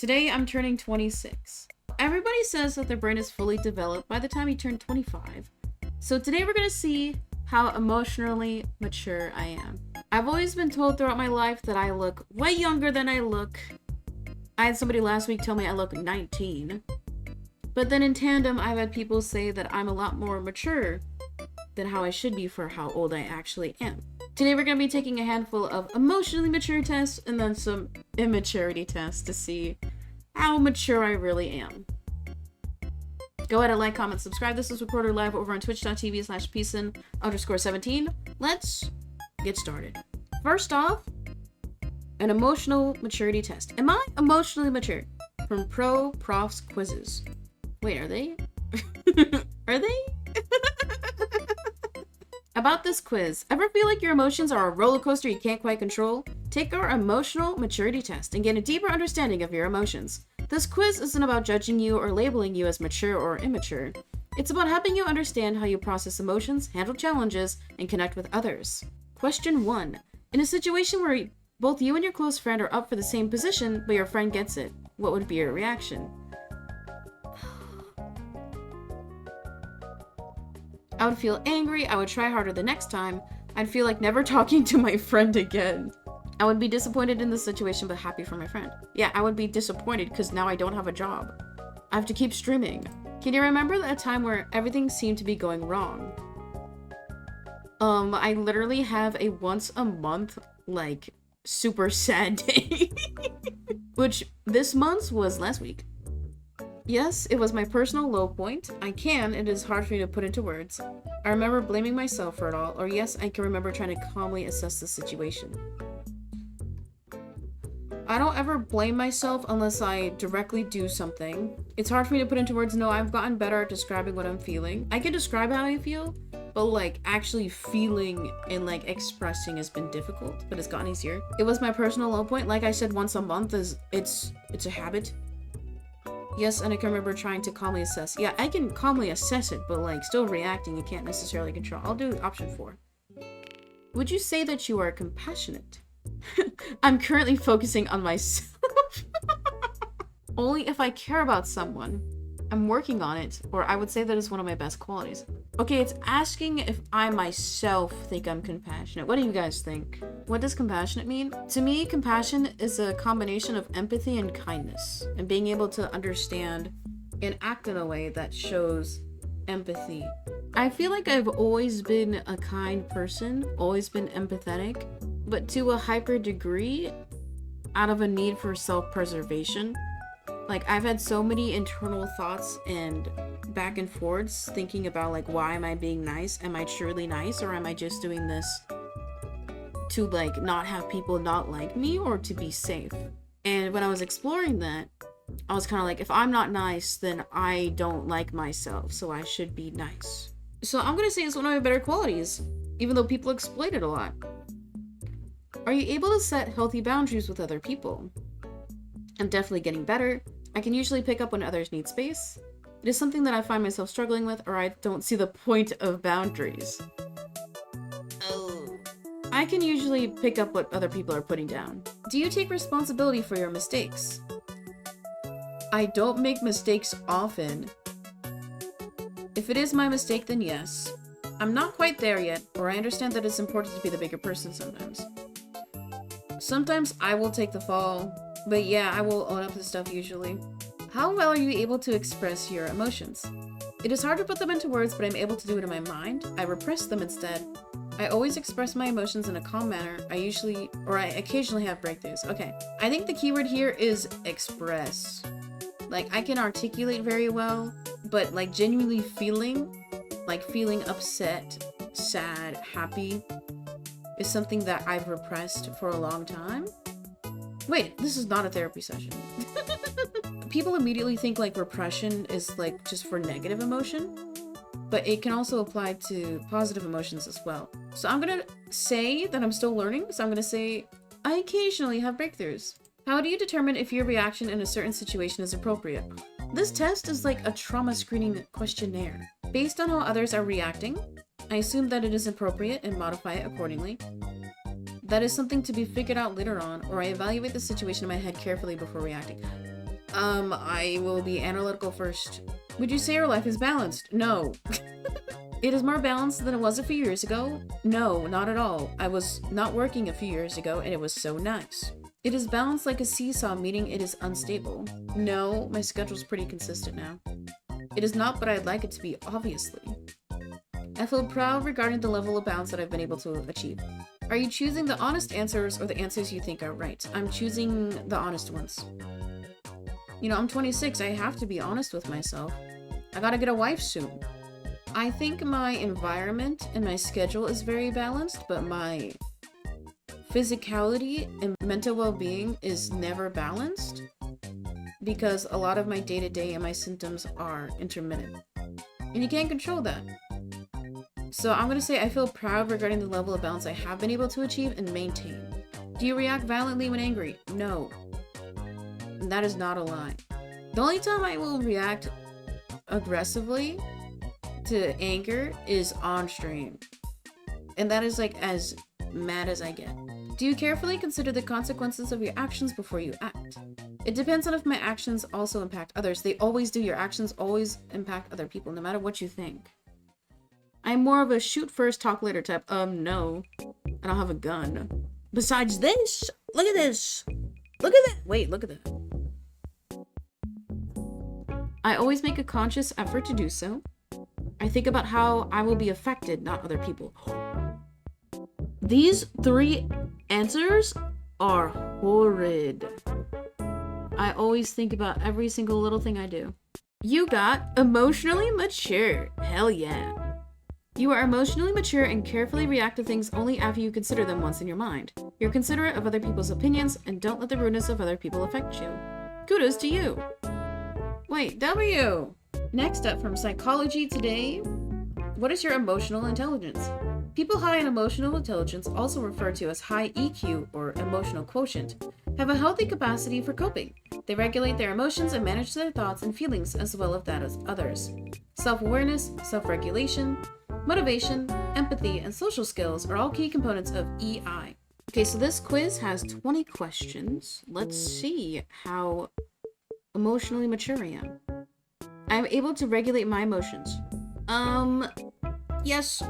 Today I'm turning 26. Everybody says that their brain is fully developed by the time you turn 25. So today we're gonna see how emotionally mature I am. I've always been told throughout my life that I look way younger than I look. I had somebody last week tell me I look 19. But then in tandem, I've had people say that I'm a lot more mature than how I should be for how old I actually am. Today we're going to be taking a handful of emotionally mature tests and then some immaturity tests to see how mature I really am. Go ahead and like, comment, subscribe. This is recorded live over on twitch.tv/Peacein_17. Let's get started. First off, an emotional maturity test. Am I emotionally mature? From Pro Profs Quizzes. Wait, are they? Are they? About this quiz, ever feel like your emotions are a roller coaster you can't quite control? Take our emotional maturity test and get a deeper understanding of your emotions. This quiz isn't about judging you or labeling you as mature or immature. It's about helping you understand how you process emotions, handle challenges, and connect with others. Question 1. In a situation where both you and your close friend are up for the same position, but your friend gets it, what would be your reaction? I would feel angry, I would try harder the next time, I'd feel like never talking to my friend again. I would be disappointed in the situation but happy for my friend. Yeah, I would be disappointed because now I don't have a job. I have to keep streaming. Can you remember a time where everything seemed to be going wrong? I literally have a once a month, like, super sad day. Which this month's was last week. Yes, it was my personal low point. It is hard for me to put into words. I remember blaming myself for it all, or yes, I can remember trying to calmly assess the situation. I don't ever blame myself unless I directly do something. It's hard for me to put into words. No, I've gotten better at describing what I'm feeling. I can describe how I feel, but like actually feeling and like expressing has been difficult, but it's gotten easier. It was my personal low point. Like I said, once a month it's a habit. Yes, and I can remember trying to calmly assess. Yeah, I can calmly assess it, but like still reacting, you can't necessarily control. I'll do option 4. Would you say that you are compassionate? I'm currently focusing on myself. Only if I care about someone. I'm working on it, or I would say that is one of my best qualities. Okay, it's asking if I myself think I'm compassionate. What do you guys think? What does compassionate mean? To me, compassion is a combination of empathy and kindness, and being able to understand and act in a way that shows empathy. I feel like I've always been a kind person, always been empathetic, but to a hyper degree out of a need for self-preservation. Like, I've had so many internal thoughts and back and forths thinking about, like, why am I being nice? Am I truly nice? Or am I just doing this to, like, not have people not like me or to be safe? And when I was exploring that, I was kind of like, if I'm not nice, then I don't like myself, so I should be nice. So I'm gonna say it's one of my better qualities, even though people exploit it a lot. Are you able to set healthy boundaries with other people? I'm definitely getting better. I can usually pick up when others need space. It is something that I find myself struggling with, or I don't see the point of boundaries. Oh. I can usually pick up what other people are putting down. Do you take responsibility for your mistakes? I don't make mistakes often. If it is my mistake, then yes. I'm not quite there yet, or I understand that it's important to be the bigger person sometimes. Sometimes I will take the fall. But yeah, I will own up to stuff usually. How well are you able to express your emotions? It is hard to put them into words, but I'm able to do it in my mind. I repress them instead. I always express my emotions in a calm manner. I occasionally have breakthroughs. Okay, I think the keyword here is express. Like, I can articulate very well, but like genuinely feeling upset, sad, happy is something that I've repressed for a long time. Wait, this is not a therapy session. People immediately think like repression is like just for negative emotion, but it can also apply to positive emotions as well. So I'm gonna say that I'm still learning, so I'm gonna say I occasionally have breakthroughs. How do you determine if your reaction in a certain situation is appropriate? This test is like a trauma screening questionnaire. Based on how others are reacting, I assume that it is appropriate and modify it accordingly. That is something to be figured out later on, or I evaluate the situation in my head carefully before reacting. I will be analytical first. Would you say your life is balanced? No. It is more balanced than it was a few years ago? No, not at all. I was not working a few years ago and it was so nice. It is balanced like a seesaw, meaning it is unstable. No, my schedule's pretty consistent now. It is not, but I'd like it to be, obviously. I feel proud regarding the level of balance that I've been able to achieve. Are you choosing the honest answers or the answers you think are right? I'm choosing the honest ones. You know, I'm 26. I have to be honest with myself. I gotta get a wife soon. I think my environment and my schedule is very balanced, but my physicality and mental well-being is never balanced because a lot of my day-to-day and my symptoms are intermittent. And you can't control that. So I'm gonna say I feel proud regarding the level of balance I have been able to achieve and maintain. Do you react violently when angry? No. And that is not a lie. The only time I will react aggressively to anger is on stream. And that is like as mad as I get. Do you carefully consider the consequences of your actions before you act? It depends on if my actions also impact others. They always do. Your actions always impact other people, no matter what you think. I'm more of a shoot first, talk later type. No. I don't have a gun. Besides this, look at this. Look at that. Wait, look at that. I always make a conscious effort to do so. I think about how I will be affected, not other people. These 3 answers are horrid. I always think about every single little thing I do. You got emotionally mature. Hell yeah. You are emotionally mature and carefully react to things only after you consider them once in your mind. You're considerate of other people's opinions and don't let the rudeness of other people affect you. Kudos to you. Wait, W. Next up from Psychology Today. What is your emotional intelligence? People high in emotional intelligence, also referred to as high EQ or emotional quotient, have a healthy capacity for coping. They regulate their emotions and manage their thoughts and feelings as well as that of others. Self-awareness, self-regulation, motivation, empathy, and social skills are all key components of EI. Okay, so this quiz has 20 questions. Let's see how emotionally mature I am. I'm able to regulate my emotions. Yes.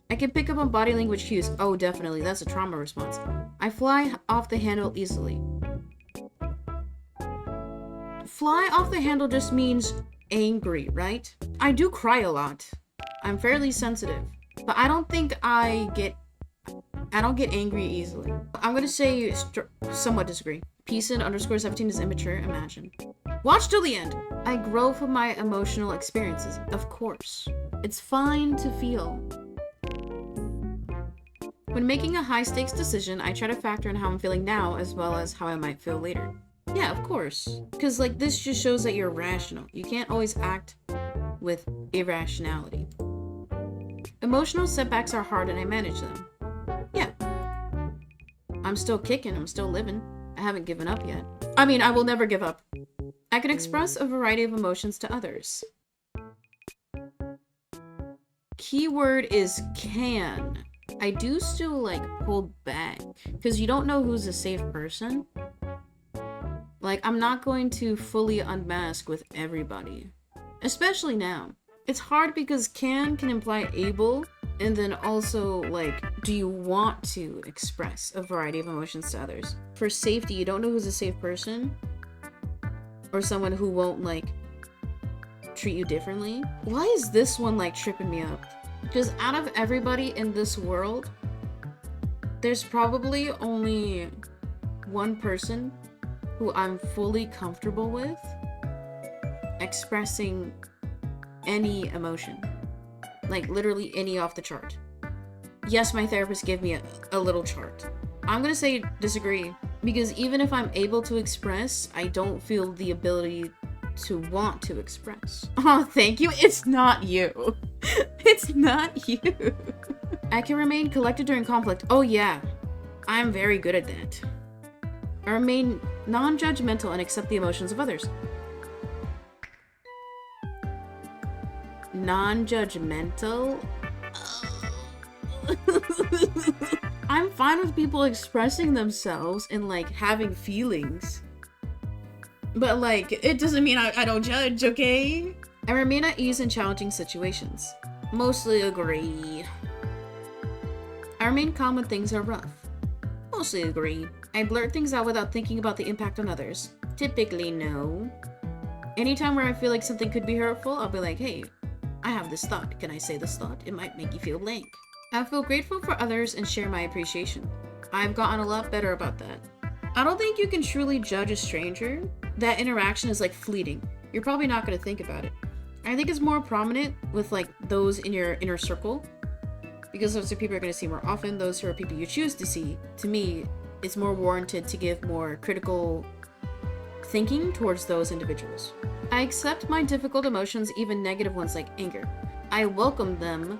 I can pick up on body language cues. Oh, definitely. That's a trauma response. I fly off the handle easily. Fly off the handle just means angry, right? I do cry a lot. I'm fairly sensitive, but I don't think I don't get angry easily. I'm gonna say somewhat disagree. Peacein _17 is immature. Imagine. Watch till the end. I grow from my emotional experiences. Of course. It's fine to feel. When making a high-stakes decision, I try to factor in how I'm feeling now as well as how I might feel later. Yeah, of course. Because, like, this just shows that you're rational. You can't always act with irrationality. Emotional setbacks are hard and I manage them. Yeah. I'm still kicking. I'm still living. I haven't given up yet. I mean, I will never give up. I can express a variety of emotions to others. Keyword is can. I do still, like, hold back. Because you don't know who's a safe person. Like, I'm not going to fully unmask with everybody. Especially now. It's hard because can imply able. And then also, like, do you want to express a variety of emotions to others? For safety, you don't know who's a safe person. Or someone who won't, like, treat you differently. Why is this one, like, tripping me up? Because out of everybody in this world, there's probably only one person who I'm fully comfortable with expressing any emotion. Like, literally any off the chart. Yes, my therapist gave me a little chart. I'm gonna say disagree. Because even if I'm able to express, I don't feel the ability to want to express. Oh, thank you. It's not you. It's not you. I can remain collected during conflict. Oh yeah, I'm very good at that. I remain non-judgmental and accept the emotions of others. Non-judgmental? I'm fine with people expressing themselves and, like, having feelings. But like, it doesn't mean I don't judge, okay? I remain at ease in challenging situations. Mostly agree. I remain calm when things are rough. Mostly agree. I blurt things out without thinking about the impact on others. Typically no. Anytime where I feel like something could be hurtful, I'll be like, hey, I have this thought. Can I say this thought? It might make you feel blank. I feel grateful for others and share my appreciation. I've gotten a lot better about that. I don't think you can truly judge a stranger. That interaction is like fleeting. You're probably not going to think about it. I think it's more prominent with like those in your inner circle, because those are people you're going to see more often. Those who are people you choose to see. To me, it's more warranted to give more critical thinking towards those individuals. I accept my difficult emotions, even negative ones like anger. I welcome them,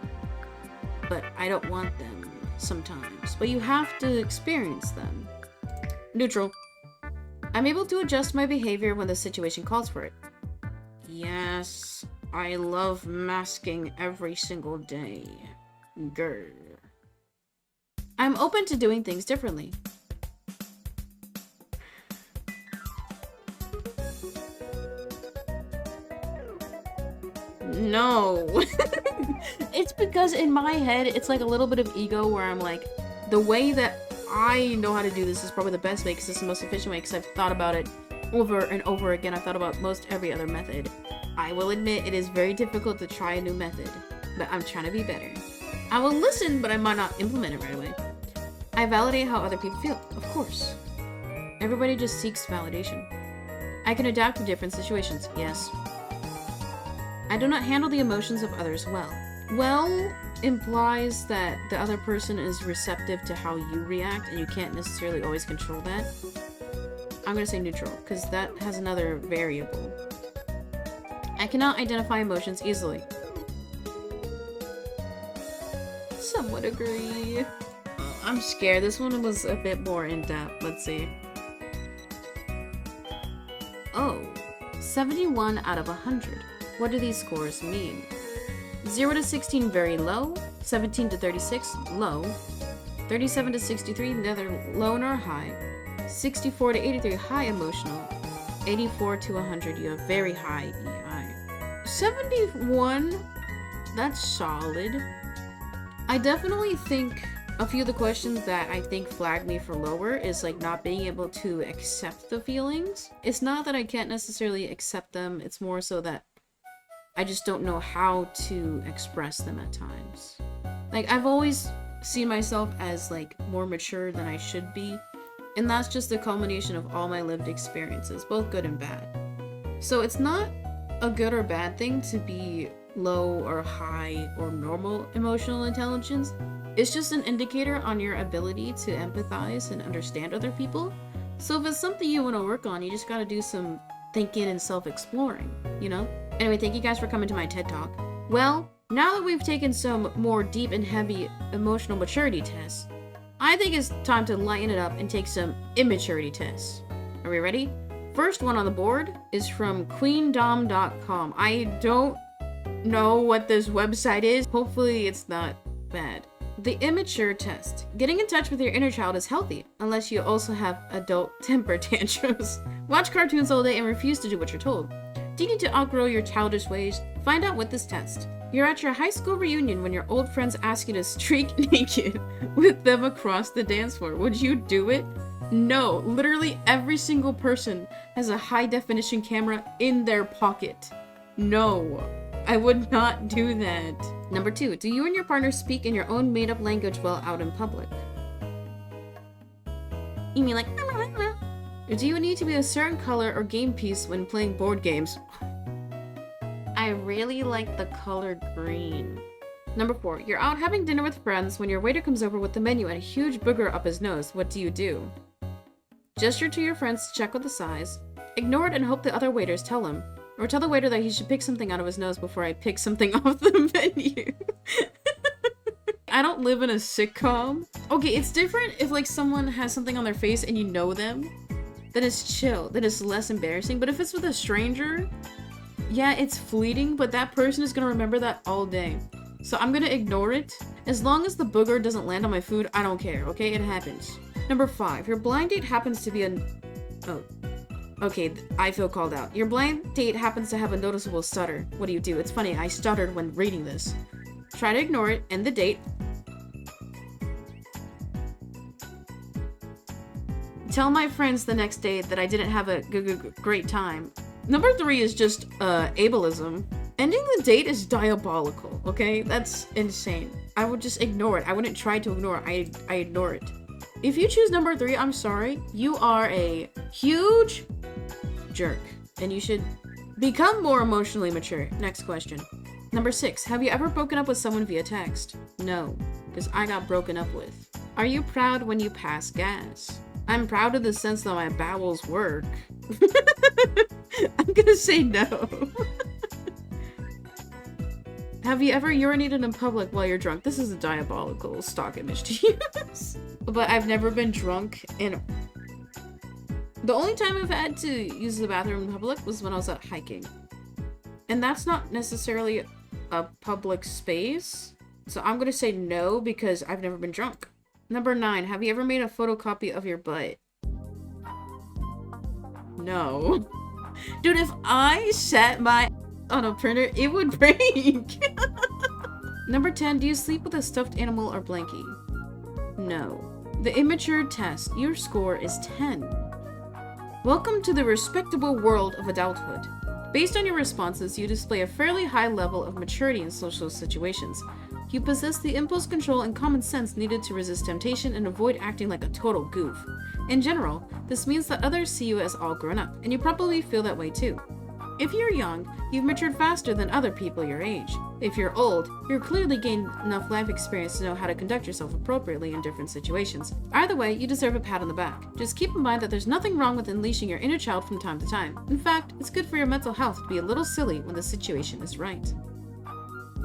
but I don't want them sometimes. But you have to experience them. Neutral. I'm able to adjust my behavior when the situation calls for it. Yes, I love masking every single day. Grr. I'm open to doing things differently. No. It's because in my head, it's like a little bit of ego where I'm like, the way that I know how to do this is probably the best way because it's the most efficient way because I've thought about it over and over again. I've thought about most every other method. I will admit it is very difficult to try a new method, but I'm trying to be better. I will listen, but I might not implement it right away. I validate how other people feel, of course. Everybody just seeks validation. I can adapt to different situations, yes. I do not handle the emotions of others well. Well implies that the other person is receptive to how you react and you can't necessarily always control that. I'm gonna say neutral, because that has another variable. I cannot identify emotions easily. Somewhat agree. Oh, I'm scared. This one was a bit more in-depth. Let's see. Oh, 71 out of 100. What do these scores mean? 0 to 16, very low. 17 to 36, low. 37 to 63, neither low nor high. 64 to 83, high emotional. 84 to 100, you have very high EI. 71, that's solid. I definitely think a few of the questions that I think flag me for lower is like not being able to accept the feelings. It's not that I can't necessarily accept them, it's more so that I just don't know how to express them at times. Like, I've always seen myself as like more mature than I should be, and that's just the culmination of all my lived experiences, both good and bad. So it's not a good or bad thing to be low or high or normal emotional intelligence. It's just an indicator on your ability to empathize and understand other people. So if it's something you want to work on, you just gotta do some thinking and self-exploring, you know? Anyway, thank you guys for coming to my TED Talk. Well, now that we've taken some more deep and heavy emotional maturity tests, I think it's time to lighten it up and take some immaturity tests. Are we ready? First one on the board is from queendom.com. I don't know what this website is. Hopefully it's not bad. The immature test. Getting in touch with your inner child is healthy, unless you also have adult temper tantrums. Watch cartoons all day and refuse to do what you're told. Do you need to outgrow your childish ways? Find out with this test. You're at your high school reunion when your old friends ask you to streak naked with them across the dance floor. Would you do it? No. Literally every single person has a high definition camera in their pocket. No. I would not do that. Number 2, do you and your partner speak in your own made-up language while out in public? You mean like... Or do you need to be a certain color or game piece when playing board games? I really like the color green. Number 4, you're out having dinner with friends when your waiter comes over with the menu and a huge booger up his nose. What do you do? Gesture to your friends to check with the size. Ignore it and hope the other waiters tell him. Or tell the waiter that he should pick something out of his nose before I pick something off the menu. I don't live in a sitcom. Okay, it's different if like someone has something on their face and you know them. Then it's chill. Then it's less embarrassing. But if it's with a stranger, yeah, it's fleeting, but that person is gonna remember that all day. So I'm gonna ignore it. As long as the booger doesn't land on my food, I don't care, okay? It happens. Number 5, your blind date happens to be a... Oh. Okay, I feel called out. Your blind date happens to have a noticeable stutter. What do you do? It's funny, I stuttered when reading this. Try to ignore it, end the date. Tell my friends the next day that I didn't have a great time. Number 3 is just ableism. Ending the date is diabolical, okay? That's insane. I would just ignore it. I wouldn't try to ignore it. I ignore it. If you choose number 3, I'm sorry. You are a huge jerk. And you should become more emotionally mature. Next question. Number 6. Have you ever broken up with someone via text? No, because I got broken up with. Are you proud when you pass gas? I'm proud in the sense that my bowels work. I'm gonna say no. Have you ever urinated in public while you're drunk? This is a diabolical stock image to use. But I've never been drunk, and the only time I've had to use the bathroom in public was when I was out hiking. And that's not necessarily a public space. So I'm gonna say no because I've never been drunk. Number 9, have you ever made a photocopy of your butt? No. Dude, if I set my on a printer, it would break. Number 10, do you sleep with a stuffed animal or blankie? No. The immature test, your score is 10. Welcome to the respectable world of adulthood. Based on your responses, you display a fairly high level of maturity in social situations. You possess the impulse control and common sense needed to resist temptation and avoid acting like a total goof. In general, this means that others see you as all grown up, and you probably feel that way too. If you're young, you've matured faster than other people your age. If you're old, you've clearly gained enough life experience to know how to conduct yourself appropriately in different situations. Either way, you deserve a pat on the back. Just keep in mind that there's nothing wrong with unleashing your inner child from time to time. In fact, it's good for your mental health to be a little silly when the situation is right.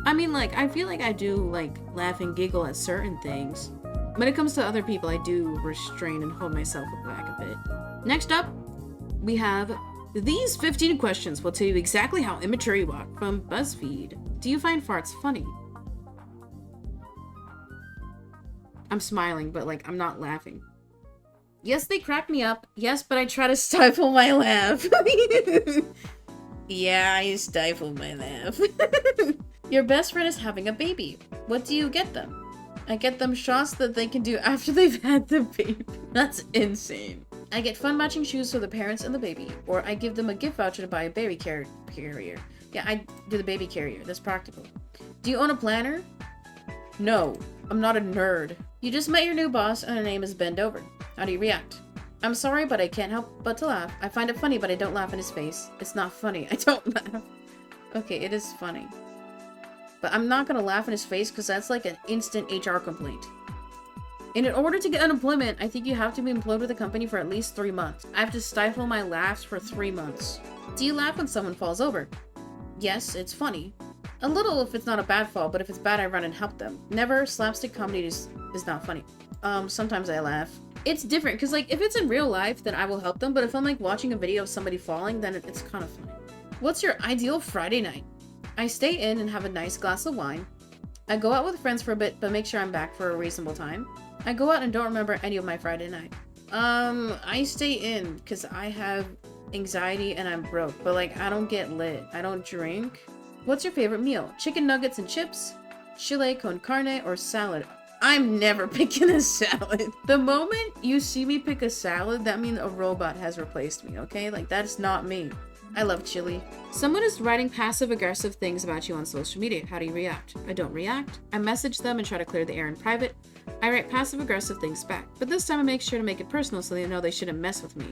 I mean, like, I feel like I do, like, laugh and giggle at certain things. When it comes to other people, I do restrain and hold myself back a bit. Next up, we have these 15 questions will tell you exactly how immature you are from BuzzFeed. Do you find farts funny? I'm smiling, but, like, I'm not laughing. Yes, they crack me up. Yes, but I try to stifle my laugh. Yeah, I stifle my laugh. Your best friend is having a baby. What do you get them? I get them shots that they can do after they've had the baby. That's insane. I get fun matching shoes for the parents and the baby, or I give them a gift voucher to buy a baby carrier. Yeah, I do the baby carrier. That's practical. Do you own a planner? No, I'm not a nerd. You just met your new boss and her name is Bend Over. How do you react? I'm sorry, but I can't help but to laugh. I find it funny, but I don't laugh in his face. It's not funny. I don't laugh. Okay, it is funny. But I'm not gonna laugh in his face because that's like an instant HR complaint. And in order to get unemployment, I think you have to be employed with a company for at least 3 months. I have to stifle my laughs for 3 months. Do you laugh when someone falls over? Yes, it's funny. A little if it's not a bad fall, but if it's bad, I run and help them. Never. Slapstick comedy is not funny. Sometimes I laugh. It's different, because like, if it's in real life, then I will help them, but if I'm like watching a video of somebody falling, then it's kind of funny. What's your ideal Friday night? I stay in and have a nice glass of wine. I go out with friends for a bit, but make sure I'm back for a reasonable time. I go out and don't remember any of my Friday night. I stay in, because I have anxiety and I'm broke, but like, I don't get lit. I don't drink. What's your favorite meal? Chicken nuggets and chips? Chile con carne or salad? I'm never picking a salad. The moment you see me pick a salad, that means a robot has replaced me, okay? Like, that's not me. I love chili. Someone is writing passive-aggressive things about you on social media. How do you react? I don't react. I message them and try to clear the air in private. I write passive-aggressive things back, but this time I make sure to make it personal so they know they shouldn't mess with me.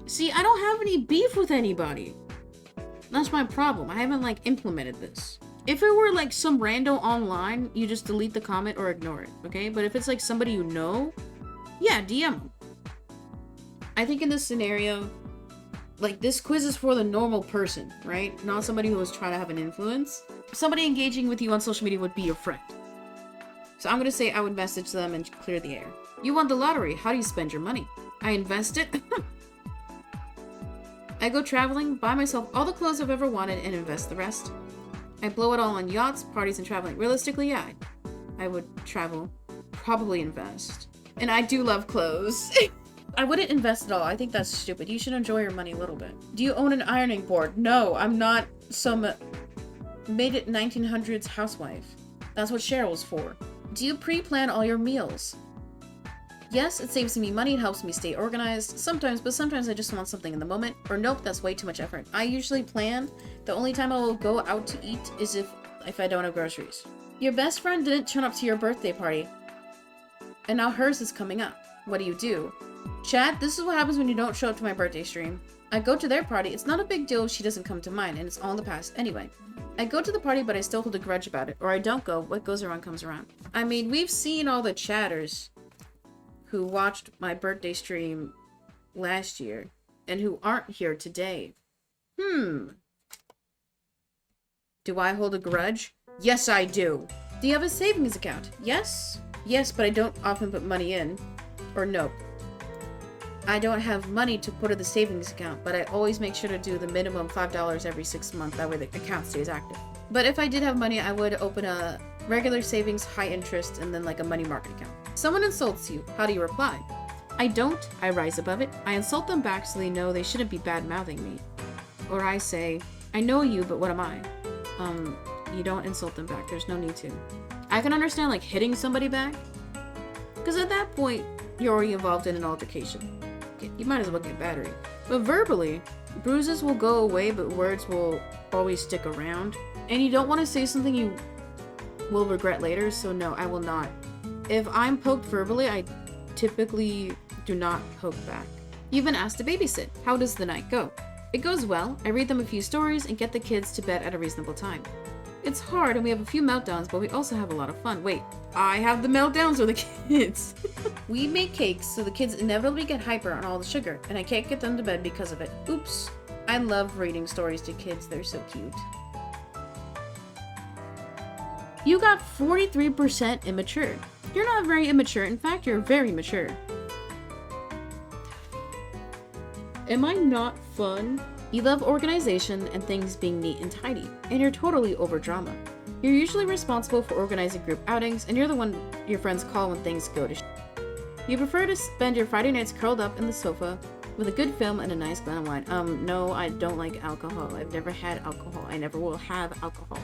See, I don't have any beef with anybody. That's my problem. I haven't, like, implemented this. If it were, like, some rando online, you just delete the comment or ignore it, okay? But if it's, like, somebody you know, yeah, DM them. I think in this scenario, like, this quiz is for the normal person, right? Not somebody who is trying to have an influence. Somebody engaging with you on social media would be your friend. So I'm gonna say I would message them and clear the air. You won the lottery. How do you spend your money? I invest it. I go traveling, buy myself all the clothes I've ever wanted, and invest the rest. I blow it all on yachts, parties, and traveling. Realistically, yeah, I would travel, probably invest. And I do love clothes. I wouldn't invest at all. I think that's stupid. You should enjoy your money a little bit. Do you own an ironing board? No, I'm not some made it 1900s housewife. That's what Cheryl's for. Do you pre-plan all your meals? Yes, it saves me money, it helps me stay organized sometimes, but sometimes I just want something in the moment. Or nope, that's way too much effort. I usually plan. The only time I will go out to eat is if I don't have groceries. Your best friend didn't turn up to your birthday party, and now hers is coming up. What do? Chat, this is what happens when you don't show up to my birthday stream. I go to their party. It's not a big deal if she doesn't come to mine, and it's all in the past. Anyway, I go to the party, but I still hold a grudge about it. Or I don't go. What goes around comes around. I mean, we've seen all the chatters who watched my birthday stream last year and who aren't here today. Do I hold a grudge? Yes, I do. Do you have a savings account? Yes. Yes, but I don't often put money in. Or nope. I don't have money to put in the savings account, but I always make sure to do the minimum $5 every 6 months. That way the account stays active. But if I did have money, I would open a regular savings, high interest, and then like a money market account. Someone insults you. How do you reply? I don't. I rise above it. I insult them back so they know they shouldn't be bad-mouthing me. Or I say, I know you, but what am I? You don't insult them back. There's no need to. I can understand like hitting somebody back, because at that point, you're already involved in an altercation. You might as well get battery. But verbally, bruises will go away, but words will always stick around. And you don't want to say something you will regret later, so no, I will not. If I'm poked verbally, I typically do not poke back. You've been asked to babysit. How does the night go? It goes well. I read them a few stories and get the kids to bed at a reasonable time. It's hard and we have a few meltdowns, but we also have a lot of fun. Wait, I have the meltdowns or the kids? We make cakes, so the kids inevitably get hyper on all the sugar, and I can't get them to bed because of it. Oops. I love reading stories to kids. They're so cute. You got 43% immature. You're not very immature. In fact, you're very mature. Am I not fun? You love organization and things being neat and tidy, and you're totally over drama. You're usually responsible for organizing group outings, and you're the one your friends call when things go to shit. You prefer to spend your Friday nights curled up in the sofa with a good film and a nice glass of wine. No, I don't like alcohol. I've never had alcohol. I never will have alcohol.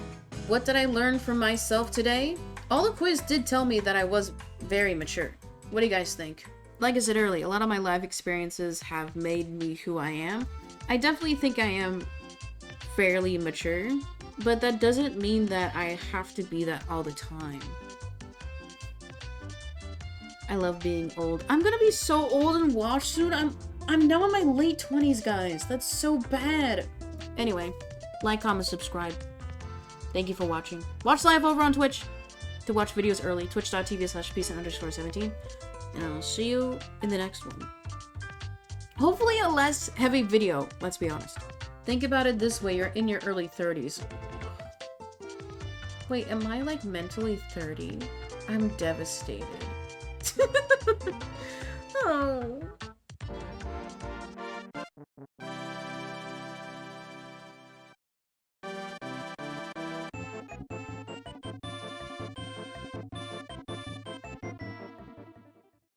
What did I learn from myself today? All the quiz did tell me that I was very mature. What do you guys think? Like I said earlier, a lot of my life experiences have made me who I am. I definitely think I am fairly mature, but that doesn't mean that I have to be that all the time. I love being old. I'm gonna be so old and watch soon. I'm now in my late 20s, guys. That's so bad. Anyway, like, comment, subscribe. Thank you for watching. Watch live over on Twitch to watch videos early. Twitch.tv/Peacein_17. And I'll see you in the next one. Hopefully a less heavy video, let's be honest. Think about it this way, you're in your early 30s. Wait, am I like mentally 30? I'm devastated. Oh.